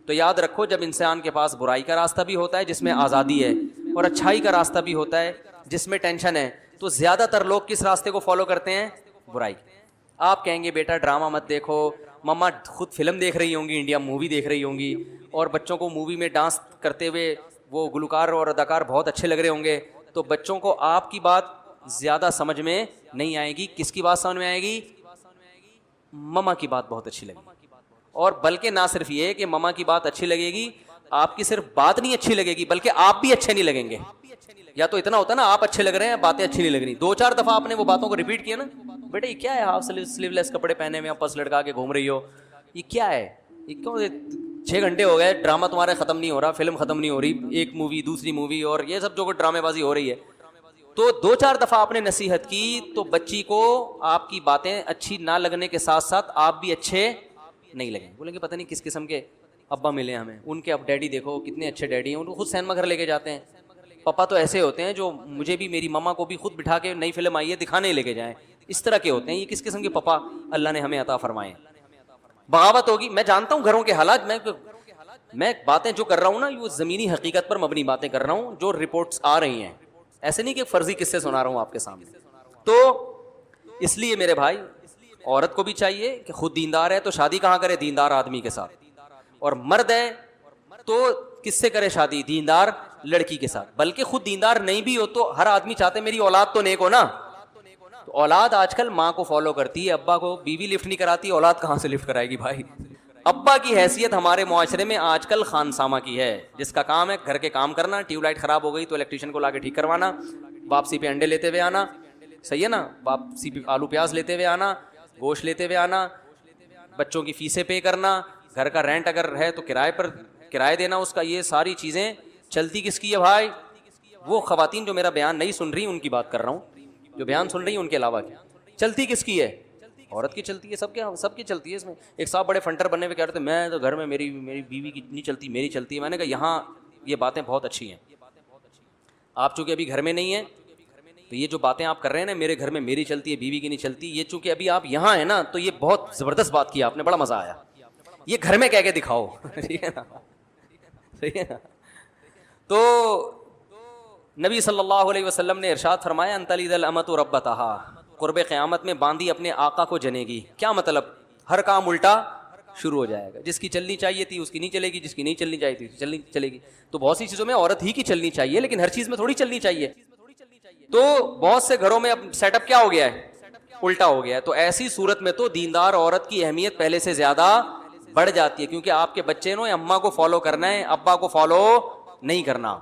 तो याद रखो, जब इंसान के पास बुराई का रास्ता भी होता है जिसमें आज़ादी है, और अच्छाई का रास्ता भी होता है जिसमें टेंशन है, तो ज़्यादातर लोग किस रास्ते को फॉलो करते हैं? बुराई। आप कहेंगे बेटा ड्रामा मत देखो, मम्मा खुद फिल्म देख रही होंगी, इंडिया मूवी देख रही होंगी, और बच्चों को मूवी में डांस करते हुए वो गुलकार और अदाकार बहुत अच्छे लग रहे होंगे, तो बच्चों को आपकी बात ज़्यादा समझ में नहीं आएगी। किसकी बात समझ में आएगी? मम्मा की बात बहुत अच्छी लगेगी। और बल्कि ना सिर्फ ये कि मम्मा की बात अच्छी लगेगी, आपकी सिर्फ बात नहीं अच्छी लगेगी बल्कि आप भी अच्छे नहीं लगेंगे। या तो इतना होता ना, आप अच्छे लग रहे हैं, बातें अच्छी नहीं लग रही, 2-4 दफा आपने वो बातों को रिपीट किया ना, बेटा ये क्या है, हाफ स्लीवलेस कपड़े पहने हुए पर्स लटका के घूम रही हो, ये क्या है, ये क्यों, 6 घंटे हो गए ड्रामा तुम्हारे खत्म नहीं हो रहा, फिल्म खत्म नहीं हो रही, एक मूवी दूसरी मूवी और ये सब जो ड्रामेबाजी हो रही है। तो 2-4 दफा आपने नसीहत की तो बच्ची को आपकी बातें अच्छी ना लगने के साथ साथ आप भी अच्छे नहीं लगेंगे। बोलेंगे पता नहीं किस किस्म के अब्बा मिले हमें, उनके अब डैडी देखो कितने अच्छे डैडी हैं, उनको खुद सिनेमा घर लेके जाते हैं। पापा तो ऐसे होते हैं जो मुझे भी, मेरी मम्मा को भी खुद बिठा के नई फिल्म आई है दिखाने लेके जाएं, इस तरह के होते हैं। ये किस किस्म के पापा अल्लाह ने हमें अता फरमाए। बगावत होगी, मैं जानता हूँ घरों के हालात, मैं बातें जो कर रहा हूँ ना, वो ज़मीनी हकीकत पर मबनी बातें कर रहा हूँ जो रिपोर्ट्स आ रही हैं, ऐसे नहीं कि फर्जी किस्से सुना रहा हूँ आपके सामने। तो इसलिए मेरे भाई, औरत को भी चाहिए कि खुद दीनदार है तो शादी कहाँ करे? दीनदार आदमी के साथ। और मर्द है तो किससे करे शादी? दीनदार लड़की के साथ। बल्कि खुद दीनदार नहीं भी हो तो हर आदमी चाहते मेरी औलाद तो नेक हो ना। तो औलाद आजकल माँ को फॉलो करती है, अब्बा को। बीवी लिफ्ट नहीं कराती, औलाद कहाँ से लिफ्ट कराएगी भाई? अब्बा की हैसियत हमारे मुआशरे में आजकल खानसामा की है, जिसका काम है घर के काम करना, ट्यूबलाइट खराब हो गई तो इलेक्ट्रिशियन को लाके ठीक करवाना, वापसी पे अंडे लेते हुए आना, सही है ना, वापसी पे आलू प्याज लेते हुए आना, गोश्त लेते हुए आना, बच्चों की फीसें पे करना, घर का रेंट अगर है तो किराए पर किराया देना उसका। ये सारी चीज़ें चलती किसकी है भाई? वो ख़वातीन जो मेरा बयान नहीं सुन रही उनकी बात कर रहा हूँ, जो बयान सुन रही हैं उनके अलावा की चलती किसकी है? औरत की चलती है। सबकी चलती है। इसमें एक साहब बड़े फंटर बनने में कह रहे थे, मैं तो घर में मेरी बीवी की नहीं चलती, मेरी चलती है। मैंने कहा यहाँ ये बातें बहुत अच्छी हैं, आप चूँकि अभी घर में नहीं है तो ये जो बातें आप कर रहे हैं ना, मेरे घर में मेरी चलती है, बीवी की नहीं चलती, ये चूँकि अभी आप यहाँ है ना, तो ये बहुत ज़बरदस्त बात की आपने, बड़ा मज़ा आया, ये घर में कह के दिखाओ। ठीक है ना, सही है ना। तो नबी सल्लल्लाहु अलैहि वसल्लम ने इरशाद फरमाया, अंतलिदल अमतु रब्बतहा, क़ुर्ब क़यामत में बांदी अपने आका को जनेगी। क्या मतलब? हर काम उल्टा शुरू हो जाएगा, जिसकी चलनी चाहिए थी उसकी नहीं चलेगी, जिसकी नहीं चलनी चाहिए थी चलनी चलेगी। तो बहुत सी चीज़ों में औरत ही की चलनी चाहिए, लेकिन हर चीज़ में थोड़ी चलनी चाहिए। तो बहुत से घरों में अब सेटअप क्या हो गया है? उल्टा हो गया है। तो ऐसी सूरत में तो दीनदार औरत की अहमियत पहले से ज़्यादा बढ़ जाती है, क्योंकि आपके बच्चे ने अम्मा को फॉलो करना है, अब्बा को फॉलो नहीं करना।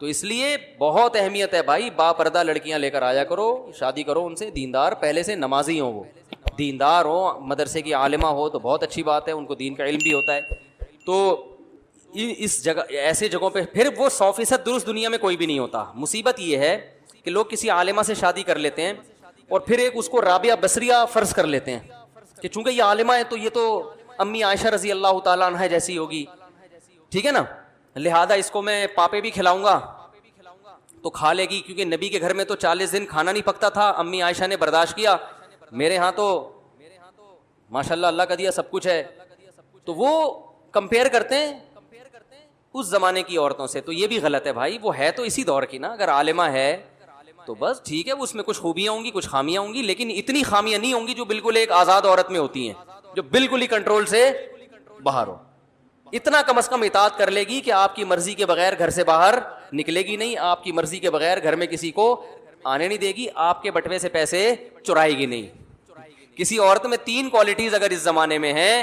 तो इसलिए बहुत अहमियत है भाई, बापर्दा लड़कियां लेकर आया करो, शादी करो उनसे, दीनदार, पहले से नमाजी हो, वो दीनदार हो, मदरसे की आलिमा हो तो बहुत अच्छी बात है, उनको दीन का इल्म भी होता है। तो इस जगह, ऐसे जगहों पे फिर वो 100% दुरुस्त दुनिया में कोई भी नहीं होता। मुसीबत ये है कि लोग किसी आलिमा से शादी कर लेते हैं और फिर एक उसको राबिया बसरिया फ़र्ज कर लेते हैं कि चूंकि ये आलिमा है तो ये तो अम्मी आयशा रजी अल्लाह ताला अन्हा जैसी होगी, ठीक है ना, लिहाजा इसको मैं पापे भी खिलाऊंगा तो खा लेगी, क्योंकि नबी के घर में तो 40 दिन खाना नहीं पकता था, अम्मी आयशा ने बर्दाश्त किया, मेरे यहाँ तो माशाल्लाह अल्लाह का दिया सब कुछ है। तो वो कंपेयर करते हैं उस जमाने की औरतों से। तो ये भी गलत है भाई, वो है तो इसी दौर की ना, अगर आलिमा है तो बस ठीक है, उसमें कुछ खूबियाँ होंगी कुछ खामियाँ होंगी, लेकिन इतनी खामियाँ नहीं होंगी जो बिल्कुल एक आज़ाद औरत में होती हैं, जो बिल्कुल ही कंट्रोल से बाहर हो। इतना कम से कम इताअत कर लेगी कि आपकी मर्जी के बगैर घर से बाहर निकलेगी नहीं, आपकी मर्जी के बगैर घर में किसी को आने नहीं देगी, आपके बटवे से पैसे चुराएगी नहीं। किसी औरत में 3 क्वालिटीज अगर इस जमाने में है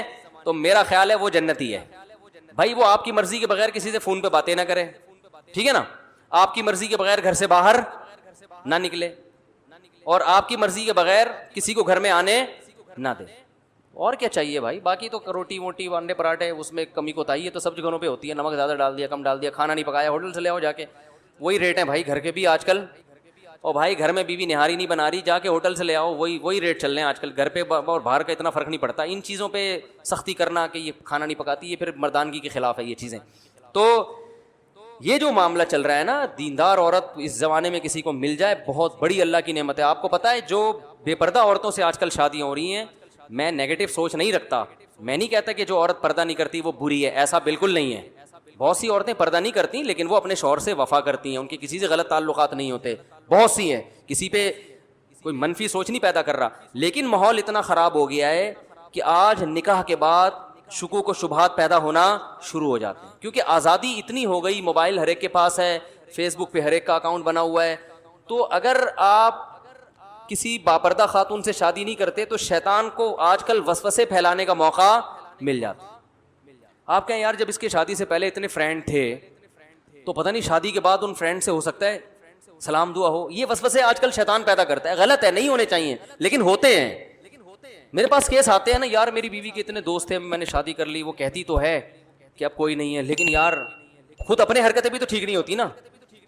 तो मेरा ख्याल है वो जन्नती है भाई। वो आपकी मर्जी के बगैर किसी से फोन पे बातें ना करे, ठीक है ना, आपकी मर्जी के बगैर घर से बाहर ना निकले, और आपकी मर्जी के बगैर किसी को घर में आने ना दे। और क्या चाहिए भाई? बाकी तो रोटी वोटी अंडे पराठे उसमें कमी कोताही है तो सब जगहों पे होती है, नमक ज़्यादा डाल दिया कम डाल दिया, खाना नहीं पकाया होटल से ले आओ जाके, वही रेट है भाई घर के भी आजकल। और भाई घर में बीवी निहारी नहीं बना रही, जाके होटल से ले आओ, वही रेट चल रहे हैं आजकल। घर पे और बाहर का इतना फ़र्क नहीं पड़ता। इन चीज़ों पे सख्ती करना कि ये खाना नहीं पकाती, ये फिर मर्दानगी के खिलाफ है ये चीज़ें। तो ये जो मामला चल रहा है ना, दीनदार औरत इस ज़माने में किसी को मिल जाए बहुत बड़ी अल्लाह की नेमत है। आपको पता है जो बेपर्दा औरतों से आजकल शादियाँ हो रही हैं, मैं नेगेटिव सोच नहीं रखता, मैं नहीं कहता कि जो औरत पर्दा नहीं करती वो बुरी है, ऐसा बिल्कुल नहीं है। बहुत सी औरतें पर्दा नहीं करती लेकिन वो अपने शौहर से वफा करती हैं, उनके किसी से गलत ताल्लुकात नहीं होते, बहुत सी हैं, किसी पे कोई मनफी सोच नहीं पैदा कर रहा। लेकिन माहौल इतना ख़राब हो गया है कि आज निकाह के बाद शुकूक व शुबहात पैदा होना शुरू हो जाते हैं, क्योंकि आज़ादी इतनी हो गई, मोबाइल हर एक के पास है, फेसबुक पे हर एक का अकाउंट बना हुआ है। तो अगर आप किसी बापर्दा खातून से शादी नहीं करते तो शैतान को आजकल वसवसे फैलाने का मौका मिल जाता है। आप कहें यार जब इसके शादी से पहले इतने फ्रेंड थे तो पता नहीं शादी के बाद उन फ्रेंड से हो सकता है सलाम दुआ हो। ये वसवसे आजकल शैतान पैदा करता है, गलत है, नहीं होने चाहिए, लेकिन होते हैं। मेरे पास केस आते हैं ना, यार मेरी बीवी के इतने दोस्त थे, मैंने शादी कर ली, वो कहती तो है कि अब कोई नहीं है, लेकिन यार खुद अपने हरकतें भी तो ठीक नहीं होती ना।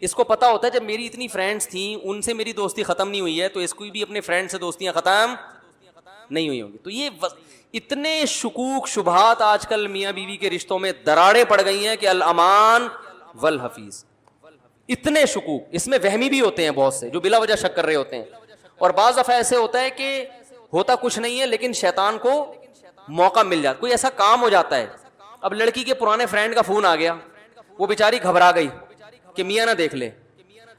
इसको पता होता है जब मेरी इतनी फ्रेंड्स थी उनसे मेरी दोस्ती खत्म नहीं हुई है तो इसको भी अपने फ्रेंड से दोस्तियां खत्म नहीं हुई होंगी। तो ये इतने शुकूक शुबहात आजकल मियाँ बीवी के रिश्तों में दरारें पड़ गई हैं कि अल अमान वल हफीज। इतने शुकूक, इसमें वहमी भी होते हैं बहुत से जो बिला वजह शक कर रहे होते हैं, और बाज़ दफ़ा ऐसे होता है कि होता कुछ नहीं है लेकिन शैतान को मौका मिल जाता, कोई ऐसा काम हो जाता है। अब लड़की के पुराने फ्रेंड का फोन आ गया, वो बेचारी घबरा गई कि मियाँ ना देख ले,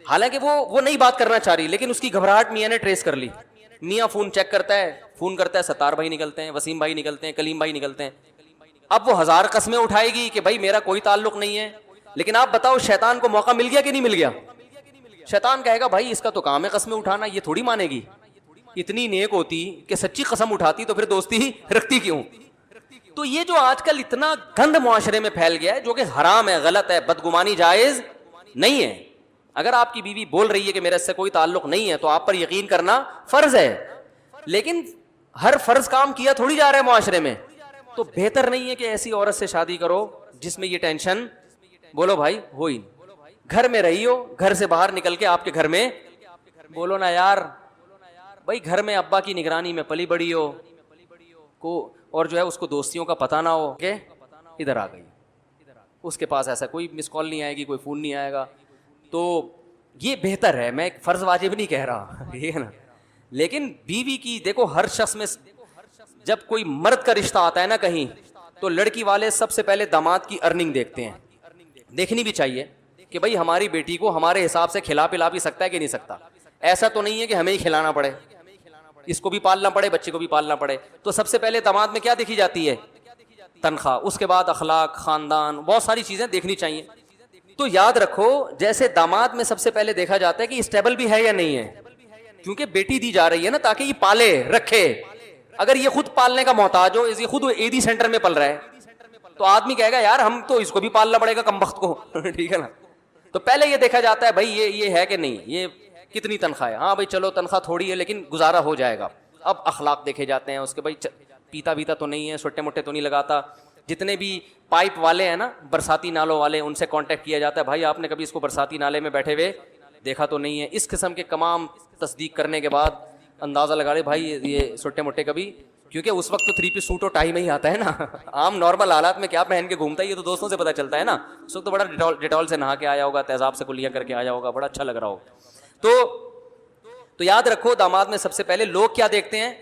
हालांकि वो नहीं बात करना चाह रही, लेकिन उसकी घबराहट मियाँ ने ट्रेस कर ली। मियाँ फोन चेक करता है, फोन करता है, सत्तार भाई निकलते हैं, वसीम भाई निकलते हैं, कलीम भाई निकलते हैं। अब वो 1000 कस्में उठाएगी कि भाई मेरा कोई ताल्लुक नहीं है, लेकिन आप बताओ शैतान को मौका मिल गया कि नहीं मिल गया? शैतान कहेगा भाई इसका तो काम है कस्में उठाना, ये थोड़ी मानेगी, इतनी नेक होती कि सच्ची कसम उठाती तो फिर दोस्ती ही रखती क्यों? तो ये जो आजकल इतना गंद मुआशरे में फैल गया है जो कि हराम है, गलत है, बदगुमानी जायज नहीं है। अगर आपकी बीवी बोल रही है कि मेरे इससे कोई ताल्लुक नहीं है तो आप पर यकीन करना फर्ज है, लेकिन हर फर्ज काम किया थोड़ी जा रहा है मुआशरे में। तो बेहतर नहीं है कि ऐसी औरत से शादी करो जिसमें ये टेंशन, बोलो भाई हो ही नहीं, घर में रही हो, घर से बाहर निकल के आपके घर में बोलो ना यार भाई, घर में अब्बा की निगरानी में पली बड़ी हो को, और जो है उसको दोस्तियों का पता ना हो कि इधर आ गई, उसके पास ऐसा कोई मिस कॉल नहीं आएगी, कोई फ़ोन नहीं आएगा। तो ये बेहतर है, मैं फ़र्ज वाजिब नहीं कह रहा, ये है ना। लेकिन बीवी की देखो, हर शख्स में जब कोई मर्द का रिश्ता आता है ना कहीं, तो लड़की वाले सबसे पहले दामाद की अर्निंग देखते हैं। देखनी भी चाहिए कि भाई हमारी बेटी को हमारे हिसाब से खिला पिला भी सकता है कि नहीं सकता। ऐसा तो नहीं है कि हमें ही खिलाना पड़े, इसको भी पालना पड़े, बच्चे को भी पालना पड़े। तो सबसे पहले दामाद में क्या देखी जाती है? तनख्वाह, उसके बाद अखलाक, खानदान, बहुत सारी चीज़ें देखनी चाहिए। तो याद रखो, जैसे दामाद में सबसे पहले देखा जाता है कि स्टेबल भी है या नहीं है, क्योंकि बेटी दी जा रही है ना ताकि ये पाले रखे। अगर ये खुद पालने का मोहताज हो, ये खुद एडी सेंटर में पल रहा है, तो आदमी कहेगा यार हम तो इसको भी पालना पड़ेगा कमबख्त को ठीक है ना। तो पहले ये देखा जाता है भाई ये है कि नहीं, ये कितनी तनख्वाह है, हाँ भाई चलो तनख्वाह थोड़ी है लेकिन गुजारा हो जाएगा। अब अखलाक देखे जाते हैं उसके, भाई पीता वीता तो नहीं है, छोटे मोटे तो नहीं लगाता। जितने भी पाइप वाले हैं ना, बरसाती नालों वाले, उनसे कांटेक्ट किया जाता है, भाई आपने कभी इसको बरसाती नाले में बैठे हुए देखा तो नहीं है। इस किस्म के तमाम तस्दीक करने के बाद अंदाज़ा लगा ले भाई ये छोटे मोटे कभी, क्योंकि उस वक्त तो 3 पीस सूट और टाई में ही आता है ना आम नॉर्मल हालात में क्या पहन के घूमता है, ये तो दोस्तों से पता चलता है ना। उस वक्त तो बड़ा डिटॉल से नहा के आया होगा, तेजाब से कुलियाँ करके आया होगा, बड़ा अच्छा लग रहा होगा। तो याद रखो, दामाद में सबसे पहले लोग क्या देखते हैं?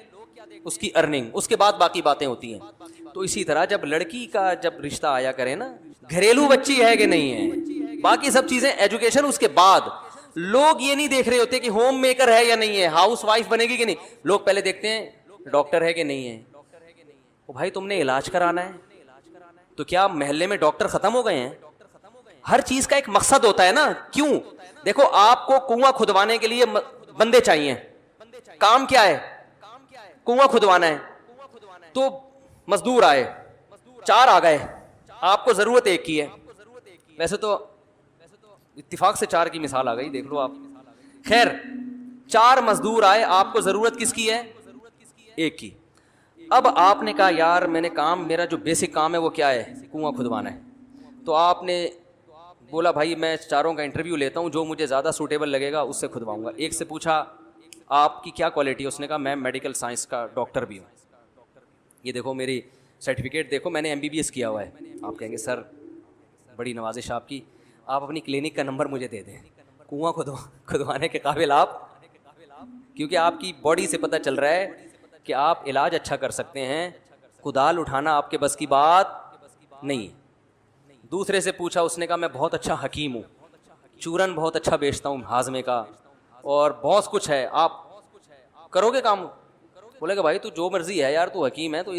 उसकी अर्निंग, उसके बाद बाकी बातें होती हैं। तो इसी तरह जब लड़की का जब रिश्ता आया करे ना, घरेलू बच्ची है कि नहीं है, बाकी सब चीजें, एजुकेशन उसके बाद। लोग ये नहीं देख रहे होते कि होम मेकर है या नहीं है, हाउस वाइफ बनेगी कि नहीं। लोग पहले देखते हैं डॉक्टर है कि नहीं है। ओ भाई तुमने इलाज कराना है तो क्या मोहल्ले में डॉक्टर खत्म हो गए हैं? हर चीज का एक मकसद होता है ना। क्यों? देखो, आपको कुआं खुदवाने के लिए बंदे चाहिए, काम क्या है? कुआं खुदवाना है। तो मजदूर आए, 4 आ गए, आपको जरूरत एक की है। वैसे तो इत्तिफाक से 4 की मिसाल आ गई, देख लो आप। खैर, 4 मजदूर आए, आपको जरूरत किसकी है? एक की। अब आपने कहा यार मैंने काम, मेरा जो बेसिक काम है वो क्या है? कुआं खुदवाना है। तो आपने बोला भाई मैं 4 का इंटरव्यू लेता हूँ, जो मुझे ज़्यादा सूटेबल लगेगा उससे खुदवाऊंगा। एक से पूछा आपकी क्या क्वालिटी है? उसने कहा मैं मेडिकल साइंस का डॉक्टर भी हूँ, ये देखो मेरी सर्टिफिकेट देखो, मैंने MBBS किया हुआ है। आप कहेंगे सर बड़ी नवाजिश आपकी, आप अपनी क्लिनिक का नंबर मुझे दे दें, कुआं खुदवाने के काबिल आप, क्योंकि आपकी बॉडी से पता चल रहा है कि आप इलाज अच्छा कर सकते हैं, कुदाल उठाना आपके बस की बात नहीं है। दूसरे से पूछा, उसने कहा मैं बहुत अच्छा हकीम हूँ, चूरन बहुत अच्छा बेचता हूँ हाजमे का, और बहुत कुछ है, आप करोगे काम? बोलेगा भाई तू जो मर्जी है यार, तू हकीम है तो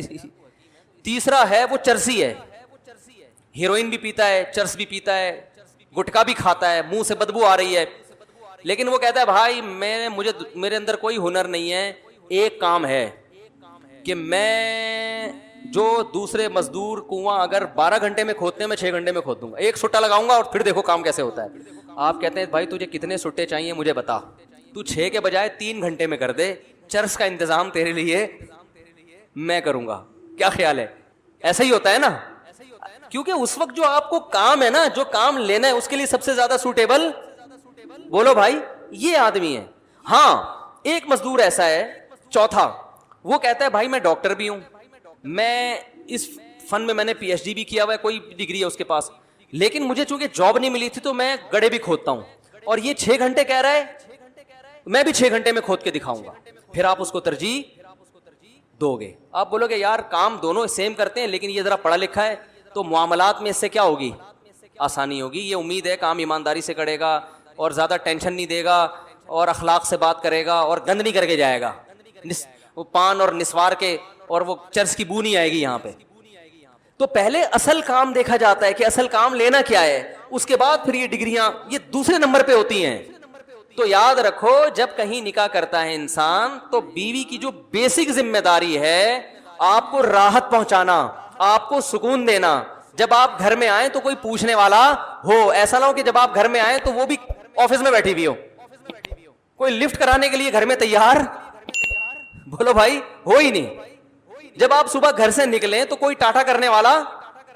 तीसरा है वो चरसी है, हीरोइन भी पीता है, चरस भी पीता है, गुटखा भी खाता है, मुंह से बदबू आ रही है, लेकिन वो कहता है भाई मेरे अंदर कोई हुनर नहीं है, एक काम है कि मैं जो दूसरे मजदूर कुआं अगर 12 घंटे में खोदते हैं मैं 6 घंटे में खोद दूंगा, एक सुट्टा लगाऊंगा और फिर देखो काम कैसे होता है। आप कहते हैं भाई तुझे कितने सुट्टे चाहिए मुझे बता, तू 6 के बजाय 3 घंटे में कर दे, चर्च का इंतजाम तेरे लिए मैं करूंगा, क्या ख्याल है? ऐसा ही होता है ना, क्योंकि उस वक्त जो आपको काम है ना, जो काम लेना है, उसके लिए सबसे ज्यादा सूटेबल बोलो भाई ये आदमी है। हाँ, एक मजदूर ऐसा है, चौथा, वो कहता है भाई मैं डॉक्टर भी हूं, मैं इस फन में मैंने पीएचडी भी किया हुआ है, कोई डिग्री है उसके पास, लेकिन मुझे चूंकि जॉब नहीं मिली थी तो मैं गड्ढे भी खोदता हूं, और ये 6 घंटे कह रहा है, मैं भी 6 घंटे में खोद के दिखाऊंगा। फिर आप उसको तरजीह दोगे? आप बोलोगे यार काम दोनों सेम करते हैं, लेकिन ये जरा पढ़ा लिखा है तो मामलात में इससे क्या होगी, आसानी होगी, ये उम्मीद है काम ईमानदारी से करेगा और ज्यादा टेंशन नहीं देगा और अखलाक से बात करेगा और गंद नहीं करके जाएगा, वो पान और निस्वार के और वो चर्च की बू नहीं आएगी यहाँ पे। तो पहले असल काम देखा जाता है कि असल काम लेना क्या है, उसके बाद फिर ये डिग्रियां ये दूसरे नंबर पे होती हैं। तो याद रखो, जब कहीं निकाह करता है इंसान तो बीवी की जो बेसिक जिम्मेदारी है आपको राहत पहुंचाना, आपको सुकून देना। जब आप घर में आए तो कोई पूछने वाला हो, ऐसा ना हो कि जब आप घर में आए तो वो भी ऑफिस में बैठी हुई हो, कोई लिफ्ट कराने के लिए घर में तैयार बोलो भाई हो ही नहीं। जब आप सुबह घर से निकलें तो कोई टाटा करने वाला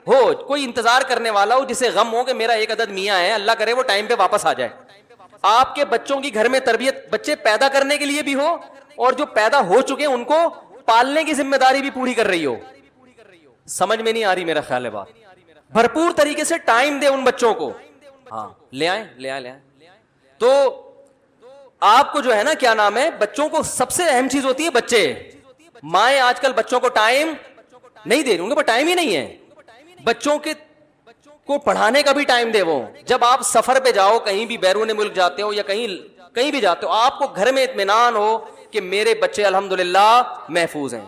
हो, कोई इंतजार करने वाला हो जिसे गम हो कि मेरा एक अदद मियां है, अल्लाह करे वो टाइम पे वापस आ जाए। आपके बच्चों की घर में तरबियत बच्चे पैदा करने के लिए भी हो, और जो पैदा हो चुके हैं उनको पालने की जिम्मेदारी भी पूरी कर रही हो। समझ में नहीं आ रही मेरा ख्याल है बात? भरपूर तरीके से टाइम दे उन बच्चों को। हाँ, ले आए। तो आपको जो है ना, क्या नाम है, बच्चों को सबसे अहम चीज होती है बच्चे। माएं आजकल बच्चों को टाइम नहीं दे रही, उनके पास टाइम ही नहीं है। बच्चों के को पढ़ाने का भी टाइम दे वो। जब आप सफर पे जाओ, कहीं भी बैरून मुल्क जाते हो या कहीं भी जाते हो, आपको घर में इत्मीनान हो कि मेरे बच्चे अल्हम्दुलिल्लाह महफूज हैं,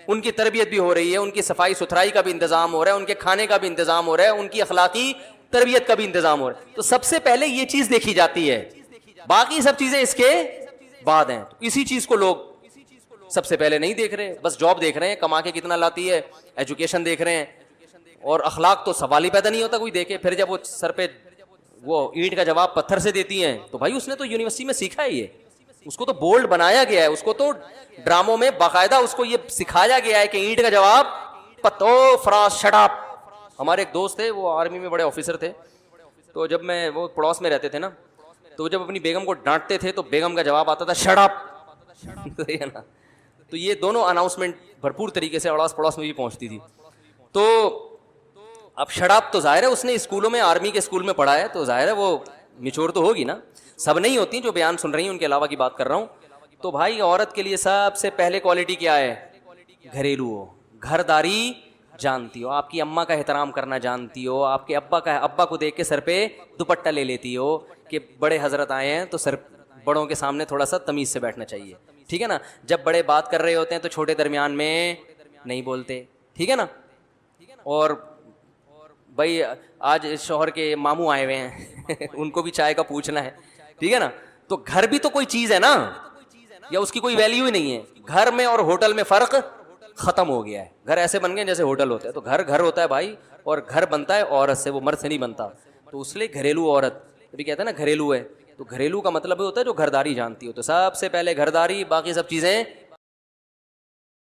उनकी तरबियत भी हो रही है, उनकी सफाई सुथराई का भी इंतजाम हो रहा है, उनके खाने का भी इंतजाम हो रहा है, उनकी अखलाकी तरबियत का भी इंतजाम हो रहा है। तो सबसे पहले ये चीज देखी जाती है, बाकी सब चीजें इसके बाद हैं। तो इसी चीज को लोग सबसे पहले नहीं देख रहे, बस जॉब देख रहे हैं, कमा के कितना लाती है, एजुकेशन देख रहे हैं, और अखलाक तो सवाल ही पैदा नहीं होता कोई देखे। फिर जब वो सर पे वो ईंट का जवाब पत्थर से देती हैं तो भाई उसने तो यूनिवर्सिटी में सीखा है, ये उसको तो बोल्ड बनाया गया है, उसको तो ड्रामों में बाकायदा उसको ये सिखाया गया है कि ईंट का जवाब पत्तो फ्रास शटाप। हमारे एक दोस्त थे, वो आर्मी में बड़े ऑफिसर थे, तो जब मैं वो पड़ोस में रहते थे ना, तो जब अपनी बेगम को डांटते थे तो बेगम का जवाब आता था शटाप ना। तो ये दोनों अनाउंसमेंट भरपूर तरीके से अड़ोस पड़ोस में भी पहुंचती थी। तो अब शराब तो जाहिर है उसने स्कूलों में, आर्मी के स्कूल में पढ़ा है, तो जाहिर है वो मिचोर तो होगी ना, सब नहीं होती जो बयान सुन रही हैं, उनके अलावा की बात कर रहा हूँ। तो भाई औरत के लिए सबसे पहले क्वालिटी क्या है? घरेलू हो, घरदारी जानती हो, आपकी अम्मा का एहतराम करना जानती हो, आपके अब्बा को देख के सर पे दुपट्टा ले लेती हो कि बड़े हजरत आए हैं तो सर बड़ों के सामने थोड़ा सा तमीज से बैठना चाहिए, ठीक है ना। जब बड़े बात कर रहे होते हैं तो छोटे दरमियान में नहीं बोलते, ठीक है ना। और भाई आज शौहर के मामू आए हुए हैं उनको भी चाय का पूछना है, ठीक है ना। तो घर भी तो कोई चीज है ना, या उसकी कोई वैल्यू ही नहीं है। घर में और होटल में फर्क खत्म हो गया है। घर ऐसे बन गए जैसे होटल होता है। तो घर होता है भाई, और घर बनता है औरत से, वो मर्द से नहीं बनता। तो उसलिए घरेलू औरत अभी कहते हैं ना घरेलू है, तो घरेलू का मतलब होता है जो घरदारी जानती हो। तो सबसे पहले घरदारी, बाकी सब चीजें